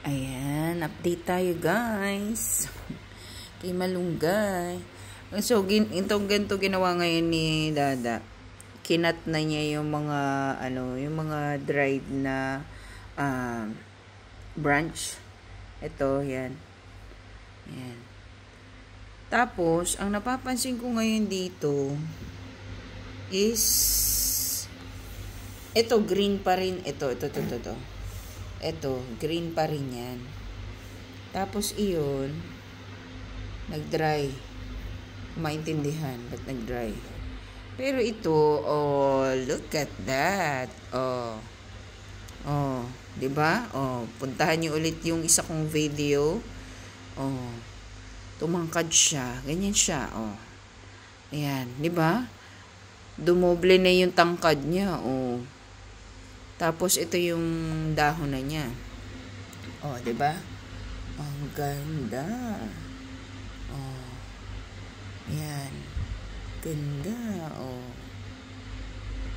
Ayan, update tayo guys. Kay Malunggay. So, itong ganito ginawa ngayon ni Dada. Kinat na niya yung mga, yung mga dried na branch. Ito, yan. Yan. Tapos, ang napapansin ko ngayon dito is ito, green pa rin. Ito. Ito, green pa rin yan. Tapos iyon, nag-dry. Maintindihan, ba't nag-dry? Pero ito, look at that. Diba? Puntahan niyo ulit yung isa kong video. Tumangkad siya. Ganyan siya, Ayan, diba? Dumoble na yung tangkad niya, Tapos, ito yung dahon na niya. Diba? Ang ganda. Yan. Ganda,